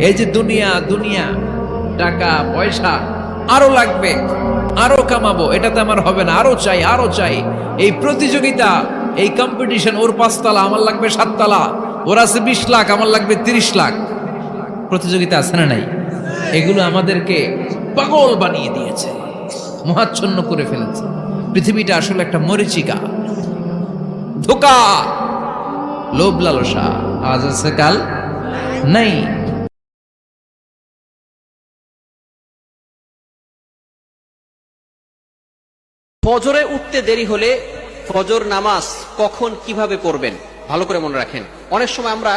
এই যে দুনিয়া দুনিয়া, টাকা পয়সা আরো লাগবে, আরো কামাবো, এটাতে আমার হবে না, আরো চাই আরো চাই। এই প্রতিযোগিতা, এই কম্পিটিশন, ওর 5 তলা আমার লাগবে 7 তলা, ওর আছে 20 লাখ আমার লাগবে 30 লাখ, প্রতিযোগিতা আছে না নাই? এগুলো আমাদেরকে পাগল বানিয়ে দিয়েছে, মোহাচ্ছন্ন করে ফেলেছে। পৃথিবীটা আসলে একটা মরীচিকা, ধোঁকা, লোভ লালসা, আজ আছে কাল নাই। ফজরে উঠতে দেরি হলে ফজর নামাজ কখন কিভাবে পড়বেন ভালো করে মনে রাখেন। অনেক সময় আমরা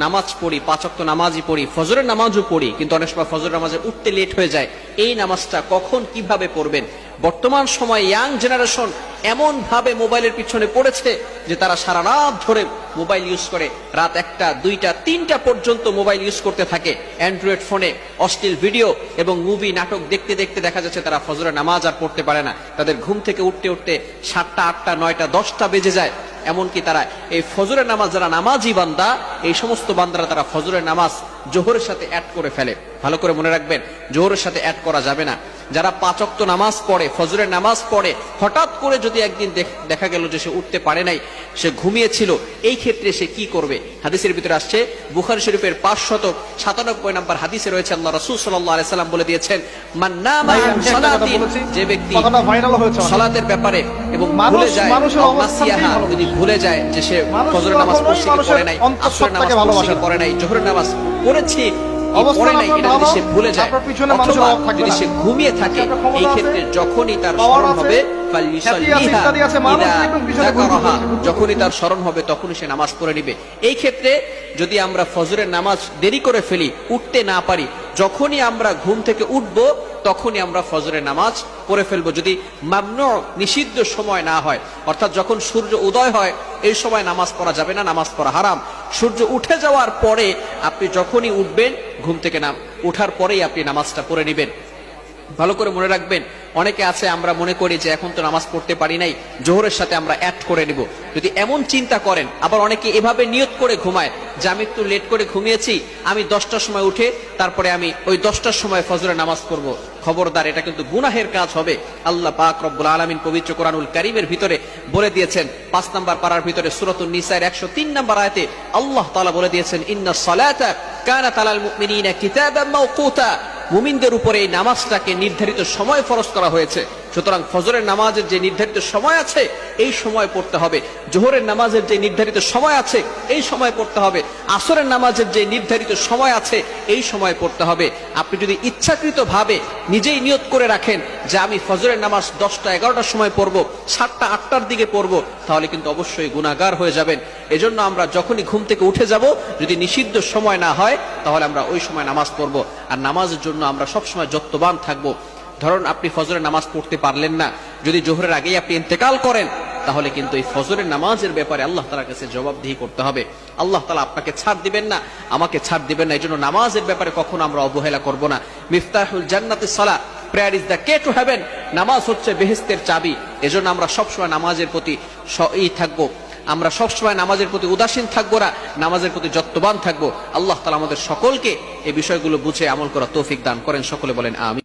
নামাজ পড়ি, 5 ওয়াক্ত নামাজই পড়ি, ফজরের নামাজও পড়ি, কিন্তু অনেক সময় ফজর নামাজে উঠতে লেট হয়ে যায়। এই নামাজটা কখন কিভাবে পড়বেন? বর্তমান সময় ইয়াং জেনারেশন এমন ভাবে মোবাইলের পিছনে পড়েছে যে তারা সারা রাত ধরে মোবাইল ইউজ করে, রাত 1টা 2টা 3টা পর্যন্ত মোবাইল ইউজ করতে থাকে। অ্যান্ড্রয়েড ফোনে অশ্লীল ভিডিও এবং মুভি নাটক দেখতে দেখতে দেখা যাচ্ছে তারা ফজরের নামাজ আর পড়তে পারে না। তাদের ঘুম থেকে উঠতে উঠতে 7টা 8টা 9টা 10টা বেজে যায়। এমনকি তারা এই ফজরের নামাজ, যারা নামাজি বান্দা, এই সমস্ত বান্দারা তারা ফজরের নামাজ জোহরের সাথে অ্যাড করে ফেলে। ভালো করে মনে রাখবেন, জোহরের সাথে অ্যাড করা যাবে না। যারা 5 ওয়াক্ত নামাজ পড়ে, ফজরের নামাজ পড়ে, হঠাৎ করে যদি একদিন দেখা গেল যে সে উঠতে পারে নাই, সে ঘুমিয়েছিল, এই ক্ষেত্রে সে কি করবে? হাদিসের ভিতরে আসছে, বুখারী শরীফের 597 নম্বর হাদিসে রয়েছে, আল্লাহ রাসূল সাল্লাল্লাহু আলাইহি সাল্লাম বলে দিয়েছেন, মান নামা আন সালাতিন, যে ব্যক্তি সালাতের ব্যাপারে এবং ভুলে যায়, নাসিয়াহা, যদি ভুলে যায় যে সে ফজরের নামাজ পড়ে নাই, আসরের নামাজ পড়ে নাই, জোহরের নামাজ পড়েছি পড়ে নাই, এটা যদি সে ভুলে যায় অথবা যদি সে ঘুমিয়ে থাকে, এই ক্ষেত্রে যখনই তার স্মরণ হবে, যখনই তার স্মরণ হবে তখনই সে নামাজ পড়ে নিবে। এই ক্ষেত্রে যদি আমরা ফজরের নামাজ দেরি করে ফেলি, উঠতে না পারি, যখনই আমরা ঘুম থেকে উঠব তখনই আমরা ফজরের নামাজ পড়ে ফেলবো, যদি মামনু, নিষিদ্ধ সময় না হয়। অর্থাৎ যখন সূর্য উদয় হয় এই সময় নামাজ পড়া যাবে না, নামাজ পড়া হারাম। সূর্য উঠে যাওয়ার পরে আপনি যখনই উঠবেন, ঘুম থেকে উঠার পরেই আপনি নামাজটা পড়ে নেবেন। ভালো করে মনে রাখবেন, অনেকে আছে আমরা মনে করি যে এখন তো নামাজ পড়তে পারি নাই, জোহরের সাথে আমরা অ্যাড করে নিব। যদি এমন চিন্তা করেন, আবার অনেকে এভাবে নিয়ত করে ঘুমায় যে আমি একটু লেট করে ঘুমিয়েছি, আমি 10টার সময় উঠে তারপরে আমি ওই 10টার সময় ফজরের নামাজ পড়ব। খবরদার, এটা কিন্তু গুনাহের কাজ হবে। আল্লাহ পাক রব্বুল আলামিন পবিত্র কোরআনুল কারীমের ভিতরে বলে দিয়েছেন, 5 নম্বর পারার ভিতরে সূরাতুন নিসার 103 নম্বর আয়াতে আল্লাহ তাআলা বলে দিয়েছেন, ইন্নাস সালাতা কানাত আলাল মুমিনিনা কিতাবাম মাওকুতা, মুমিনদের উপরে এই নামাজটাকে নির্ধারিত সময় ফরজ করা হয়েছে। সুতরাং ফজরের নামাজের যে নির্ধারিত সময় আছে এই সময় পড়তে হবে, জোহরের নামাজের যে নির্ধারিত সময় আছে এই সময় পড়তে হবে, আসরের নামাজের যে নির্ধারিত সময় আছে এই সময় পড়তে হবে। আপনি যদি ইচ্ছাকৃতভাবে নিজেই নিয়ত করে রাখেন যে আমি ফজরের নামাজ 10টা 11টার সময় পড়বো, 7টা 8টার দিকে পড়বো, তাহলে কিন্তু অবশ্যই গুনাহগার হয়ে যাবেন। এজন্য আমরা যখনই ঘুম থেকে উঠে যাব, যদি নিষিদ্ধ সময় না হয় তাহলে আমরা ওই সময় নামাজ পড়বো। আর নামাজের জন্য আমরা সবসময় যত্নবান থাকবো। ধরুন আপনি ফজরের নামাজ পড়তে পারলেন না, যদি জোহরের আগেই আপনি ইন্তেকাল করেন, তাহলে কিন্তু এই ফজরের নামাজের ব্যাপারে আল্লাহ তাআলার কাছে জবাবদিহি করতে হবে। আল্লাহ তাআলা আপনাকে ছাড় দিবেন না, আমাকে ছাড় দিবেন না। এই জন্য নামাজের ব্যাপারে কখনো আমরা অবহেলা করব না। মিফতাহুল জান্নাতিস সালাহ, prayer is the key to heaven. নামাজ হচ্ছে বেহেশতের চাবি। এজন্য আমরা সবসময় নামাজের প্রতি থাকবো, আমরা সবসময় নামাজের প্রতি উদাসীন থাকবো না, নামাজের প্রতি যত্নবান থাকবো। আল্লাহ তাআলা আমাদের সকলকে এই বিষয়গুলো বুঝে আমল করা তৌফিক দান করেন। সকলে বলেন আমিন।